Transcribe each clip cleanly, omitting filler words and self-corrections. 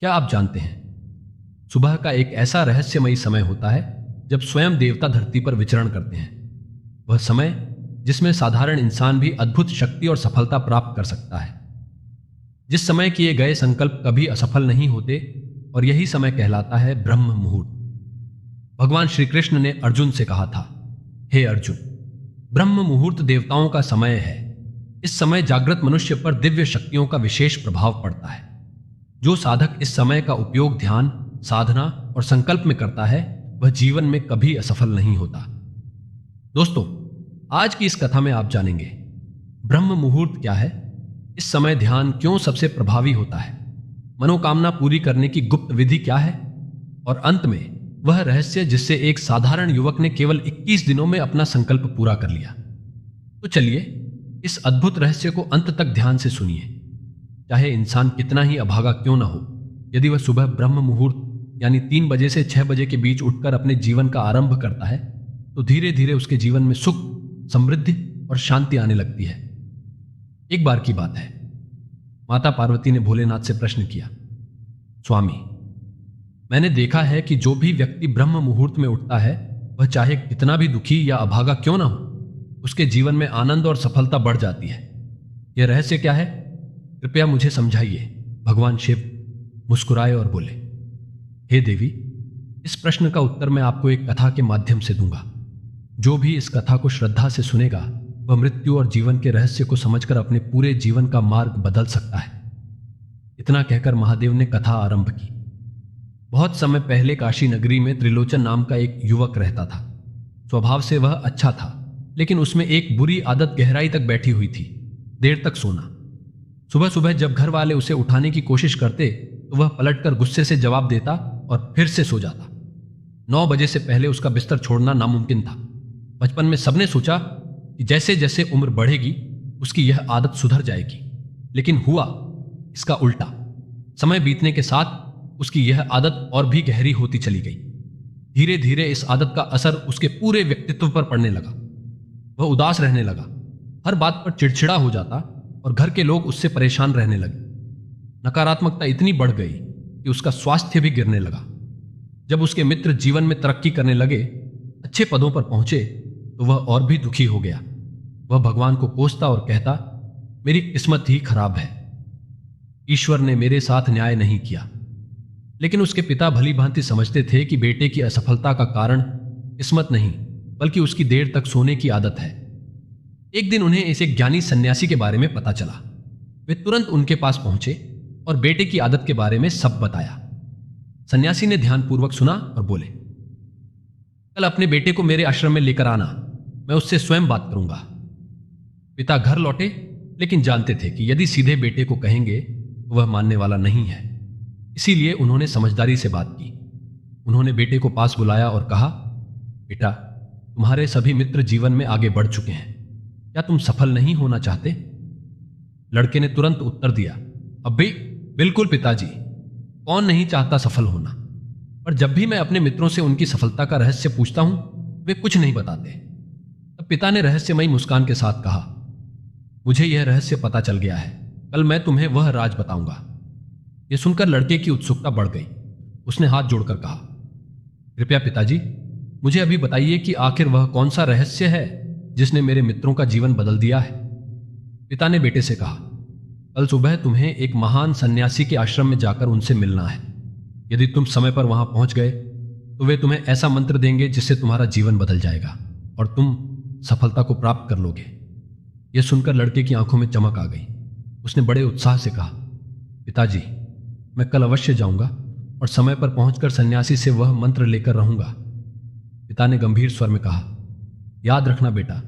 क्या आप जानते हैं, सुबह का एक ऐसा रहस्यमयी समय होता है जब स्वयं देवता धरती पर विचरण करते हैं। वह समय जिसमें साधारण इंसान भी अद्भुत शक्ति और सफलता प्राप्त कर सकता है। जिस समय किए गए संकल्प कभी असफल नहीं होते, और यही समय कहलाता है ब्रह्म मुहूर्त। भगवान श्री कृष्ण ने अर्जुन से कहा था, हे अर्जुन, ब्रह्म मुहूर्त देवताओं का समय है। इस समय जागृत मनुष्य पर दिव्य शक्तियों का विशेष प्रभाव पड़ता है। जो साधक इस समय का उपयोग ध्यान, साधना और संकल्प में करता है, वह जीवन में कभी असफल नहीं होता। दोस्तों, आज की इस कथा में आप जानेंगे ब्रह्म मुहूर्त क्या है, इस समय ध्यान क्यों सबसे प्रभावी होता है, मनोकामना पूरी करने की गुप्त विधि क्या है, और अंत में वह रहस्य जिससे एक साधारण युवक ने केवल 21 दिनों में अपना संकल्प पूरा कर लिया। तो चलिए इस अद्भुत रहस्य को अंत तक ध्यान से सुनिए। चाहे इंसान कितना ही अभागा क्यों न हो, यदि वह सुबह ब्रह्म मुहूर्त यानी 3 बजे से 6 बजे के बीच उठकर अपने जीवन का आरंभ करता है, तो धीरे धीरे उसके जीवन में सुख, समृद्धि और शांति आने लगती है। एक बार की बात है, माता पार्वती ने भोलेनाथ से प्रश्न किया, स्वामी, मैंने देखा है कि जो भी व्यक्ति ब्रह्म मुहूर्त में उठता है, वह चाहे कितना भी दुखी या अभागा क्यों ना हो, उसके जीवन में आनंद और सफलता बढ़ जाती है। यह रहस्य क्या है, कृपया मुझे समझाइए। भगवान शिव मुस्कुराए और बोले, हे देवी, इस प्रश्न का उत्तर मैं आपको एक कथा के माध्यम से दूंगा। जो भी इस कथा को श्रद्धा से सुनेगा, वह मृत्यु और जीवन के रहस्य को समझकर अपने पूरे जीवन का मार्ग बदल सकता है। इतना कहकर महादेव ने कथा आरंभ की। बहुत समय पहले काशी नगरी में त्रिलोचन नाम का एक युवक रहता था। स्वभाव से वह अच्छा था, लेकिन उसमें एक बुरी आदत गहराई तक बैठी हुई थी, देर तक सोना। सुबह सुबह जब घर वाले उसे उठाने की कोशिश करते, तो वह पलटकर गुस्से से जवाब देता और फिर से सो जाता। 9 बजे से पहले उसका बिस्तर छोड़ना नामुमकिन था। बचपन में सबने सोचा कि जैसे जैसे उम्र बढ़ेगी उसकी यह आदत सुधर जाएगी, लेकिन हुआ इसका उल्टा। समय बीतने के साथ उसकी यह आदत और भी गहरी होती चली गई। धीरे धीरे इस आदत का असर उसके पूरे व्यक्तित्व पर पड़ने लगा। वह उदास रहने लगा, हर बात पर चिड़चिड़ा हो जाता और घर के लोग उससे परेशान रहने लगे। नकारात्मकता इतनी बढ़ गई कि उसका स्वास्थ्य भी गिरने लगा। जब उसके मित्र जीवन में तरक्की करने लगे, अच्छे पदों पर पहुंचे, तो वह और भी दुखी हो गया। वह भगवान को कोसता और कहता, मेरी किस्मत ही खराब है, ईश्वर ने मेरे साथ न्याय नहीं किया। लेकिन उसके पिता भली भांति समझते थे कि बेटे की असफलता का कारण किस्मत नहीं, बल्कि उसकी देर तक सोने की आदत है। एक दिन उन्हें एक ज्ञानी सन्यासी के बारे में पता चला। वे तुरंत उनके पास पहुंचे और बेटे की आदत के बारे में सब बताया। सन्यासी ने ध्यानपूर्वक सुना और बोले, कल अपने बेटे को मेरे आश्रम में लेकर आना, मैं उससे स्वयं बात करूंगा। पिता घर लौटे, लेकिन जानते थे कि यदि सीधे बेटे को कहेंगे तो वह मानने वाला नहीं है। इसीलिए उन्होंने समझदारी से बात की। उन्होंने बेटे को पास बुलाया और कहा, बेटा, तुम्हारे सभी मित्र जीवन में आगे बढ़ चुके हैं, क्या तुम सफल नहीं होना चाहते? लड़के ने तुरंत उत्तर दिया, अब भी बिल्कुल पिताजी, कौन नहीं चाहता सफल होना, पर जब भी मैं अपने मित्रों से उनकी सफलता का रहस्य पूछता हूं, वे कुछ नहीं बताते। तब पिता ने रहस्यमयी मुस्कान के साथ कहा, मुझे यह रहस्य पता चल गया है, कल मैं तुम्हें वह राज बताऊंगा। यह सुनकर लड़के की उत्सुकता बढ़ गई। उसने हाथ जोड़कर कहा, कृपया पिताजी, मुझे अभी बताइए कि आखिर वह कौन सा रहस्य है जिसने मेरे मित्रों का जीवन बदल दिया है। पिता ने बेटे से कहा, कल सुबह तुम्हें एक महान सन्यासी के आश्रम में जाकर उनसे मिलना है। यदि तुम समय पर वहां पहुंच गए, तो वे तुम्हें ऐसा मंत्र देंगे जिससे तुम्हारा जीवन बदल जाएगा और तुम सफलता को प्राप्त कर लोगे। यह सुनकर लड़के की आंखों में चमक आ गई। उसने बड़े उत्साह से कहा, पिताजी, मैं कल अवश्य जाऊंगा और समय पर पहुंचकर सन्यासी से वह मंत्र लेकर रहूंगा। पिता ने गंभीर स्वर में कहा, याद रखना बेटा,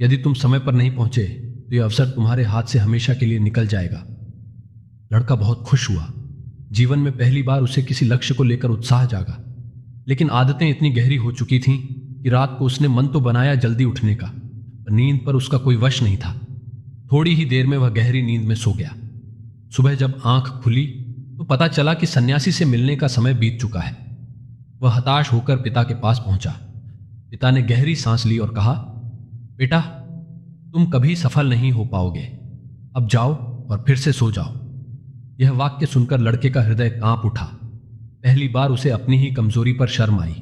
यदि तुम समय पर नहीं पहुंचे तो यह अवसर तुम्हारे हाथ से हमेशा के लिए निकल जाएगा। लड़का बहुत खुश हुआ। जीवन में पहली बार उसे किसी लक्ष्य को लेकर उत्साह जागा। लेकिन आदतें इतनी गहरी हो चुकी थीं कि रात को उसने मन तो बनाया जल्दी उठने का, पर नींद पर उसका कोई वश नहीं था। थोड़ी ही देर में वह गहरी नींद में सो गया। सुबह जब आंख खुली तो पता चला कि सन्यासी से मिलने का समय बीत चुका है। वह हताश होकर पिता के पास पहुंचा। पिता ने गहरी सांस ली और कहा, बेटा, तुम कभी सफल नहीं हो पाओगे, अब जाओ और फिर से सो जाओ। यह वाक्य सुनकर लड़के का हृदय कांप उठा। पहली बार उसे अपनी ही कमजोरी पर शर्म आई।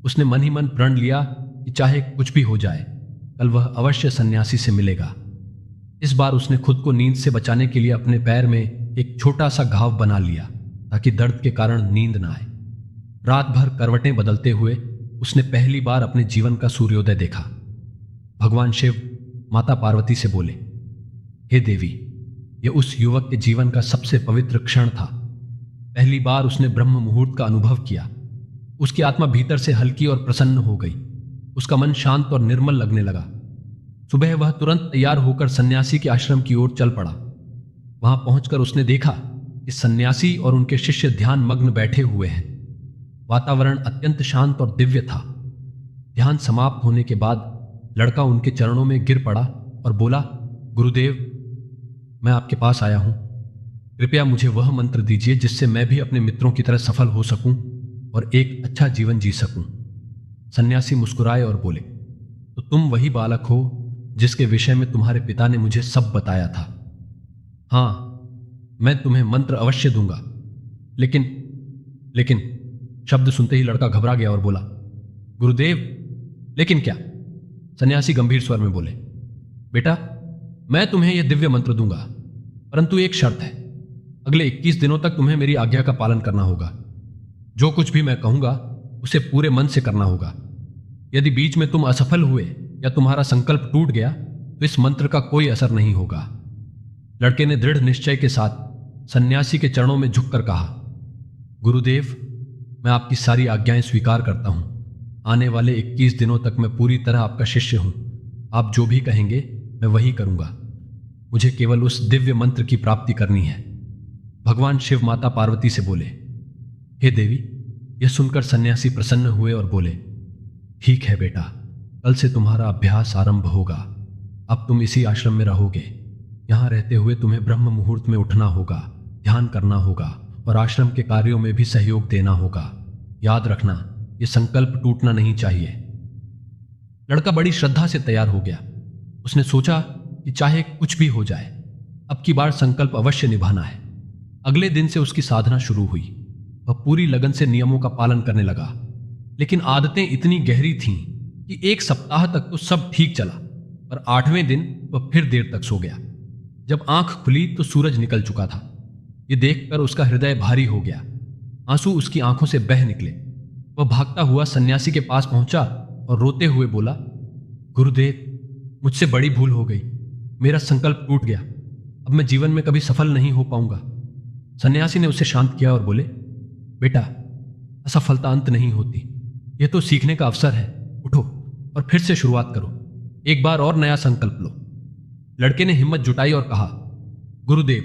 उसने मन ही मन प्रण लिया कि चाहे कुछ भी हो जाए, कल वह अवश्य सन्यासी से मिलेगा। इस बार उसने खुद को नींद से बचाने के लिए अपने पैर में एक छोटा सा घाव बना लिया ताकि दर्द के कारण नींद न आए। रात भर करवटें बदलते हुए उसने पहली बार अपने जीवन का सूर्योदय देखा। भगवान शिव माता पार्वती से बोले, हे देवी, यह उस युवक के जीवन का सबसे पवित्र क्षण था। पहली बार उसने ब्रह्म मुहूर्त का अनुभव किया। उसकी आत्मा भीतर से हल्की और प्रसन्न हो गई। उसका मन शांत और निर्मल लगने लगा। सुबह वह तुरंत तैयार होकर सन्यासी के आश्रम की ओर चल पड़ा। वहां पहुंचकर उसने देखा कि सन्यासी और उनके शिष्य ध्यान मग्न बैठे हुए हैं। वातावरण अत्यंत शांत और दिव्य था। ध्यान समाप्त होने के बाद लड़का उनके चरणों में गिर पड़ा और बोला, गुरुदेव, मैं आपके पास आया हूं। कृपया मुझे वह मंत्र दीजिए जिससे मैं भी अपने मित्रों की तरह सफल हो सकूं और एक अच्छा जीवन जी सकूं। सन्यासी मुस्कुराए और बोले, तो तुम वही बालक हो जिसके विषय में तुम्हारे पिता ने मुझे सब बताया था। हां, मैं तुम्हें मंत्र अवश्य दूंगा, लेकिन शब्द सुनते ही लड़का घबरा गया और बोला, गुरुदेव, लेकिन क्या? सन्यासी गंभीर स्वर में बोले, बेटा, मैं तुम्हें यह दिव्य मंत्र दूंगा, परंतु एक शर्त है। अगले 21 दिनों तक तुम्हें मेरी आज्ञा का पालन करना होगा। जो कुछ भी मैं कहूंगा उसे पूरे मन से करना होगा। यदि बीच में तुम असफल हुए या तुम्हारा संकल्प टूट गया तो इस मंत्र का कोई असर नहीं होगा। लड़के ने दृढ़ निश्चय के साथ सन्यासी के चरणों में झुककर कहा, गुरुदेव, मैं आपकी सारी आज्ञाएं स्वीकार करता हूं। आने वाले 21 दिनों तक मैं पूरी तरह आपका शिष्य हूं। आप जो भी कहेंगे मैं वही करूंगा। मुझे केवल उस दिव्य मंत्र की प्राप्ति करनी है। भगवान शिव माता पार्वती से बोले, हे देवी। यह सुनकर सन्यासी प्रसन्न हुए और बोले, ठीक है बेटा, कल से तुम्हारा अभ्यास आरंभ होगा। अब तुम इसी आश्रम में रहोगे। यहां रहते हुए तुम्हें ब्रह्म मुहूर्त में उठना होगा, ध्यान करना होगा और आश्रम के कार्यों में भी सहयोग देना होगा। याद रखना, यह संकल्प टूटना नहीं चाहिए। लड़का बड़ी श्रद्धा से तैयार हो गया। उसने सोचा कि चाहे कुछ भी हो जाए, अब की बार संकल्प अवश्य निभाना है। अगले दिन से उसकी साधना शुरू हुई। वह पूरी लगन से नियमों का पालन करने लगा, लेकिन आदतें इतनी गहरी थीं कि एक सप्ताह तक तो सब ठीक चला, पर 8वें दिन वह फिर देर तक सो गया। जब आंख खुली तो सूरज निकल चुका था। यह देखकर उसका हृदय भारी हो गया। आंसू उसकी आंखों से बह निकले। वह भागता हुआ सन्यासी के पास पहुंचा और रोते हुए बोला, गुरुदेव, मुझसे बड़ी भूल हो गई। मेरा संकल्प टूट गया। अब मैं जीवन में कभी सफल नहीं हो पाऊंगा। सन्यासी ने उसे शांत किया और बोले, बेटा, असफलता अंत नहीं होती। यह तो सीखने का अवसर है। उठो और फिर से शुरुआत करो। एक बार और नया संकल्प लो। लड़के ने हिम्मत जुटाई और कहा, गुरुदेव,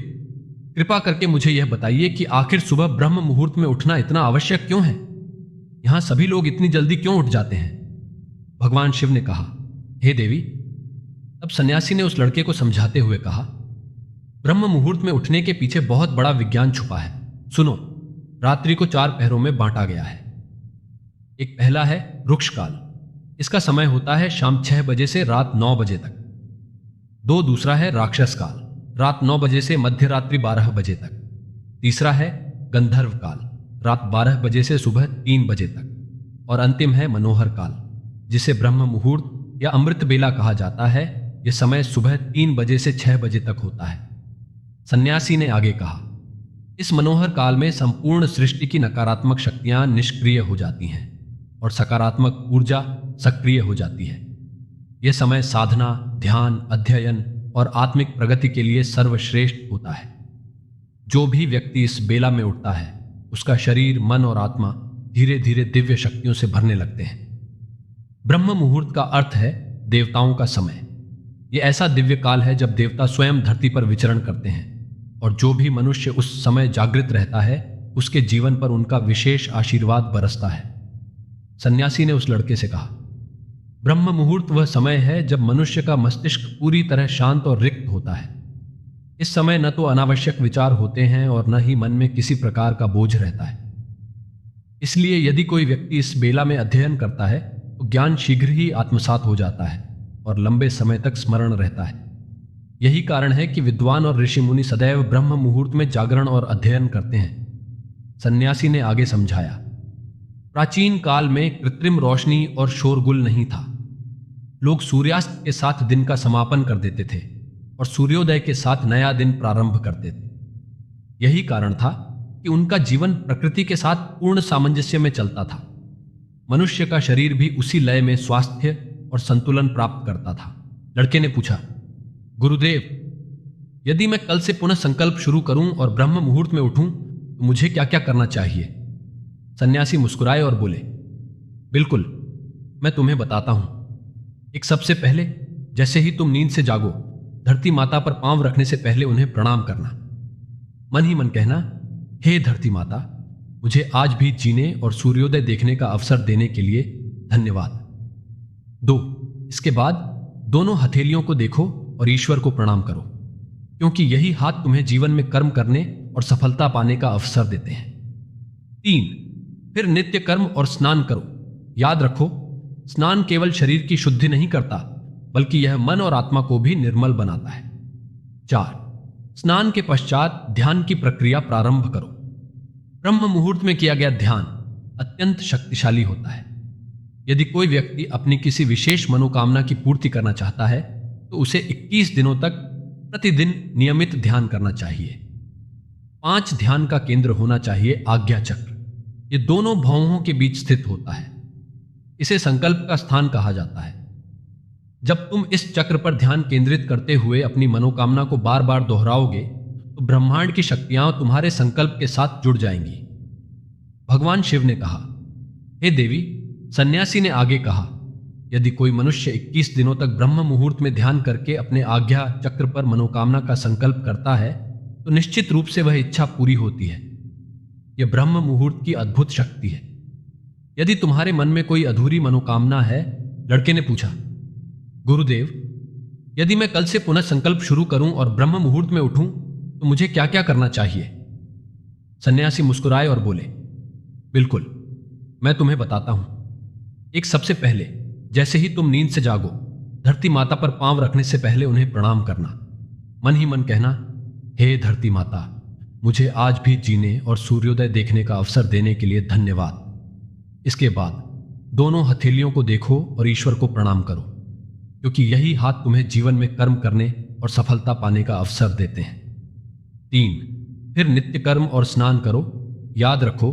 कृपा करके मुझे यह बताइए कि आखिर सुबह ब्रह्म मुहूर्त में उठना इतना आवश्यक क्यों है? यहां सभी लोग इतनी जल्दी क्यों उठ जाते हैं? भगवान शिव ने कहा, हे देवी। तब सन्यासी ने उस लड़के को समझाते हुए कहा, ब्रह्म मुहूर्त में उठने के पीछे बहुत बड़ा विज्ञान छुपा है। सुनो, रात्रि को 4 पहरों में बांटा गया है। एक पहला है रुक्ष काल। इसका समय होता है शाम 6 बजे से रात 9 बजे तक। दूसरा है राक्षस काल, रात 9 बजे से मध्य रात्रि 12 बजे तक। तीसरा है गंधर्व काल, रात 12 बजे से सुबह 3 बजे तक। और अंतिम है मनोहर काल, जिसे ब्रह्म मुहूर्त या अमृत बेला कहा जाता है। यह समय सुबह 3 बजे से 6 बजे तक होता है। सन्यासी ने आगे कहा, इस मनोहर काल में संपूर्ण सृष्टि की नकारात्मक शक्तियां निष्क्रिय हो जाती हैं और सकारात्मक ऊर्जा सक्रिय हो जाती है। यह समय साधना, ध्यान, अध्ययन और आत्मिक प्रगति के लिए सर्वश्रेष्ठ होता है। जो भी व्यक्ति इस बेला में उठता है, उसका शरीर, मन और आत्मा धीरे धीरे दिव्य शक्तियों से भरने लगते हैं। ब्रह्म मुहूर्त का अर्थ है देवताओं का समय। यह ऐसा दिव्य काल है जब देवता स्वयं धरती पर विचरण करते हैं और जो भी मनुष्य उस समय जागृत रहता है, उसके जीवन पर उनका विशेष आशीर्वाद बरसता है। सन्यासी ने उस लड़के से कहा, ब्रह्म मुहूर्त वह समय है जब मनुष्य का मस्तिष्क पूरी तरह शांत और रिक्त होता है। इस समय न तो अनावश्यक विचार होते हैं और न ही मन में किसी प्रकार का बोझ रहता है। इसलिए यदि कोई व्यक्ति इस बेला में अध्ययन करता है तो ज्ञान शीघ्र ही आत्मसात हो जाता है और लंबे समय तक स्मरण रहता है। यही कारण है कि विद्वान और ऋषि मुनि सदैव ब्रह्म मुहूर्त में जागरण और अध्ययन करते हैं। सन्यासी ने आगे समझाया, प्राचीन काल में कृत्रिम रोशनी और शोरगुल नहीं था। लोग सूर्यास्त के साथ दिन का समापन कर देते थे और सूर्योदय के साथ नया दिन प्रारंभ करते थे। यही कारण था कि उनका जीवन प्रकृति के साथ पूर्ण सामंजस्य में चलता था। मनुष्य का शरीर भी उसी लय में स्वास्थ्य और संतुलन प्राप्त करता था। लड़के ने पूछा, गुरुदेव, यदि मैं कल से पुनः संकल्प शुरू करूं और ब्रह्म मुहूर्त में उठूं तो मुझे क्या क्या करना चाहिए? सन्यासी मुस्कुराए और बोले, बिल्कुल, मैं तुम्हें बताता हूं। एक, सबसे पहले जैसे ही तुम नींद से जागो, धरती माता पर पांव रखने से पहले उन्हें प्रणाम करना। मन ही मन कहना, हे धरती माता, मुझे आज भी जीने और सूर्योदय देखने का अवसर देने के लिए धन्यवाद। 2, इसके बाद दोनों हथेलियों को देखो और ईश्वर को प्रणाम करो, क्योंकि यही हाथ तुम्हें जीवन में कर्म करने और सफलता पाने का अवसर देते हैं। 3, फिर नित्य कर्म और स्नान करो। याद रखो, स्नान केवल शरीर की शुद्धि नहीं करता, बल्कि यह मन और आत्मा को भी निर्मल बनाता है। 4, स्नान के पश्चात ध्यान की प्रक्रिया प्रारंभ करो। ब्रह्म मुहूर्त में किया गया ध्यान अत्यंत शक्तिशाली होता है। यदि कोई व्यक्ति अपनी किसी विशेष मनोकामना की पूर्ति करना चाहता है तो उसे 21 दिनों तक प्रतिदिन नियमित ध्यान करना चाहिए। 5 ध्यान का केंद्र होना चाहिए आज्ञा चक्र। ये दोनों भौहों के बीच स्थित होता है। इसे संकल्प का स्थान कहा जाता है। जब तुम इस चक्र पर ध्यान केंद्रित करते हुए अपनी मनोकामना को बार बार दोहराओगे तो ब्रह्मांड की शक्तियां तुम्हारे संकल्प के साथ जुड़ जाएंगी। भगवान शिव ने कहा, हे देवी। सन्यासी ने आगे कहा, यदि कोई मनुष्य 21 दिनों तक ब्रह्म मुहूर्त में ध्यान करके अपने आज्ञा चक्र पर मनोकामना का संकल्प करता है तो निश्चित रूप से वह इच्छा पूरी होती है। यह ब्रह्म मुहूर्त की अद्भुत शक्ति है। यदि तुम्हारे मन में कोई अधूरी मनोकामना है, लड़के ने पूछा, गुरुदेव, यदि मैं कल से पुनः संकल्प शुरू करूं और ब्रह्म मुहूर्त में उठूं तो मुझे क्या क्या करना चाहिए? सन्यासी मुस्कुराए और बोले, बिल्कुल, मैं तुम्हें बताता हूं। एक, सबसे पहले जैसे ही तुम नींद से जागो, धरती माता पर पांव रखने से पहले उन्हें प्रणाम करना। मन ही मन कहना, हे धरती माता, मुझे आज भी जीने और सूर्योदय देखने का अवसर देने के लिए धन्यवाद। इसके बाद दोनों हथेलियों को देखो और ईश्वर को प्रणाम करो, क्योंकि यही हाथ तुम्हें जीवन में कर्म करने और सफलता पाने का अवसर देते हैं। 3, फिर नित्य कर्म और स्नान करो। याद रखो,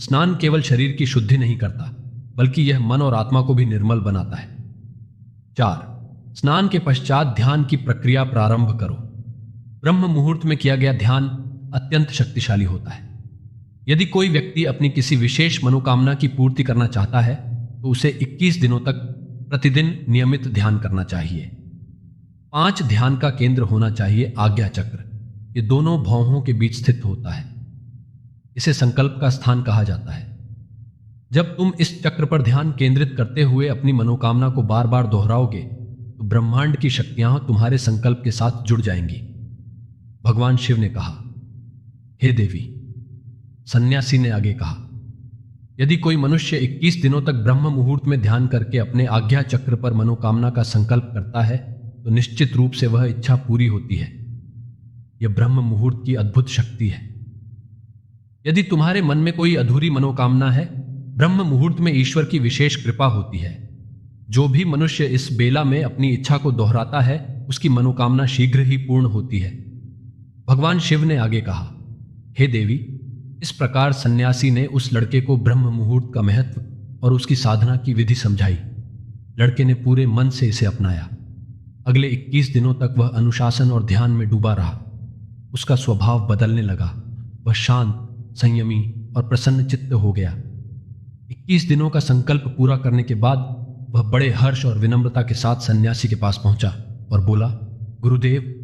स्नान केवल शरीर की शुद्धि नहीं करता, बल्कि यह मन और आत्मा को भी निर्मल बनाता है। 4, स्नान के पश्चात ध्यान की प्रक्रिया प्रारंभ करो। ब्रह्म मुहूर्त में किया गया ध्यान अत्यंत शक्तिशाली होता है। यदि कोई व्यक्ति अपनी किसी विशेष मनोकामना की पूर्ति करना चाहता है तो उसे 21 दिनों तक प्रतिदिन नियमित ध्यान करना चाहिए। 5 ध्यान का केंद्र होना चाहिए आज्ञा चक्र। ये दोनों भौहों के बीच स्थित होता है। इसे संकल्प का स्थान कहा जाता है। जब तुम इस चक्र पर ध्यान केंद्रित करते हुए अपनी मनोकामना को बार बार दोहराओगे तो ब्रह्मांड की शक्तियां तुम्हारे संकल्प के साथ जुड़ जाएंगी। भगवान शिव ने कहा, हे देवी। सन्यासी ने आगे कहा, यदि कोई मनुष्य 21 दिनों तक ब्रह्म मुहूर्त में ध्यान करके अपने आज्ञा चक्र पर मनोकामना का संकल्प करता है तो निश्चित रूप से वह इच्छा पूरी होती है। यह ब्रह्म मुहूर्त की अद्भुत शक्ति है। यदि तुम्हारे मन में कोई अधूरी मनोकामना है, ब्रह्म मुहूर्त में ईश्वर की विशेष कृपा होती है। जो भी मनुष्य इस बेला में अपनी इच्छा को दोहराता है उसकी मनोकामना शीघ्र ही पूर्ण होती है। भगवान शिव ने आगे कहा, हे देवी। इस प्रकार सन्यासी ने उस लड़के को ब्रह्म मुहूर्त का महत्व और उसकी साधना की विधि समझाई। लड़के ने पूरे मन से इसे अपनाया। अगले 21 दिनों तक वह अनुशासन और ध्यान में डूबा रहा। उसका स्वभाव बदलने लगा। वह शांत, संयमी और प्रसन्न चित्त हो गया। 21 दिनों का संकल्प पूरा करने के बाद वह बड़े हर्ष और विनम्रता के साथ सन्यासी के पास पहुंचा और बोला, गुरुदेव,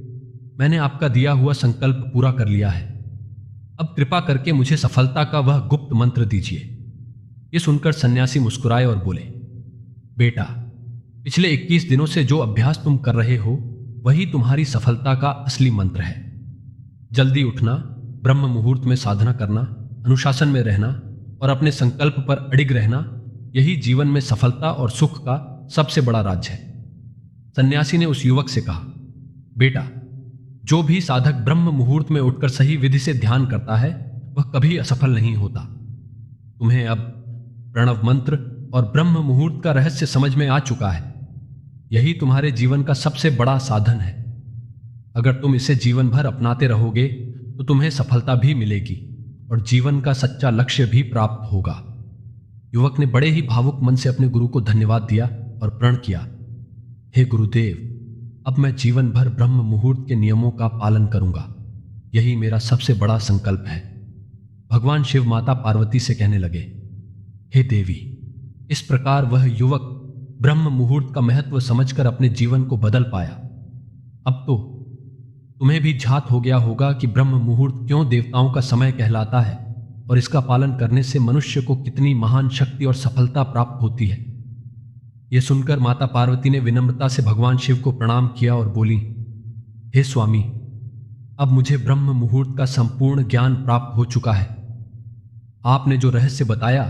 मैंने आपका दिया हुआ संकल्प पूरा कर लिया है। अब कृपा करके मुझे सफलता का वह गुप्त मंत्र दीजिए। ये सुनकर सन्यासी मुस्कुराए और बोले, बेटा, पिछले 21 दिनों से जो अभ्यास तुम कर रहे हो वही तुम्हारी सफलता का असली मंत्र है। जल्दी उठना, ब्रह्म मुहूर्त में साधना करना, अनुशासन में रहना और अपने संकल्प पर अडिग रहना, यही जीवन में सफलता और सुख का सबसे बड़ा राज है। सन्यासी ने उस युवक से कहा, बेटा, जो भी साधक ब्रह्म मुहूर्त में उठकर सही विधि से ध्यान करता है वह कभी असफल नहीं होता। तुम्हें अब प्रणव मंत्र और ब्रह्म मुहूर्त का रहस्य समझ में आ चुका है। यही तुम्हारे जीवन का सबसे बड़ा साधन है। अगर तुम इसे जीवन भर अपनाते रहोगे तो तुम्हें सफलता भी मिलेगी और जीवन का सच्चा लक्ष्य भी प्राप्त होगा। युवक ने बड़े ही भावुक मन से अपने गुरु को धन्यवाद दिया और प्रण किया, हे गुरुदेव, अब मैं जीवन भर ब्रह्म मुहूर्त के नियमों का पालन करूंगा। यही मेरा सबसे बड़ा संकल्प है। भगवान शिव माता पार्वती से कहने लगे, हे देवी, इस प्रकार वह युवक ब्रह्म मुहूर्त का महत्व समझकर अपने जीवन को बदल पाया। अब तो तुम्हें भी झात हो गया होगा कि ब्रह्म मुहूर्त क्यों देवताओं का समय कहलाता है और इसका पालन करने से मनुष्य को कितनी महान शक्ति और सफलता प्राप्त होती है। यह सुनकर माता पार्वती ने विनम्रता से भगवान शिव को प्रणाम किया और बोली, हे स्वामी, अब मुझे ब्रह्म मुहूर्त का संपूर्ण ज्ञान प्राप्त हो चुका है। आपने जो रहस्य बताया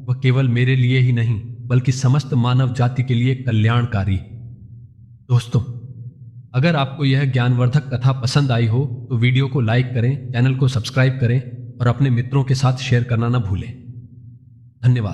वह केवल मेरे लिए ही नहीं बल्कि समस्त मानव जाति के लिए कल्याणकारी। दोस्तों, अगर आपको यह ज्ञानवर्धक कथा पसंद आई हो तो वीडियो को लाइक करें, चैनल को सब्सक्राइब करें और अपने मित्रों के साथ शेयर करना न भूलें। धन्यवाद।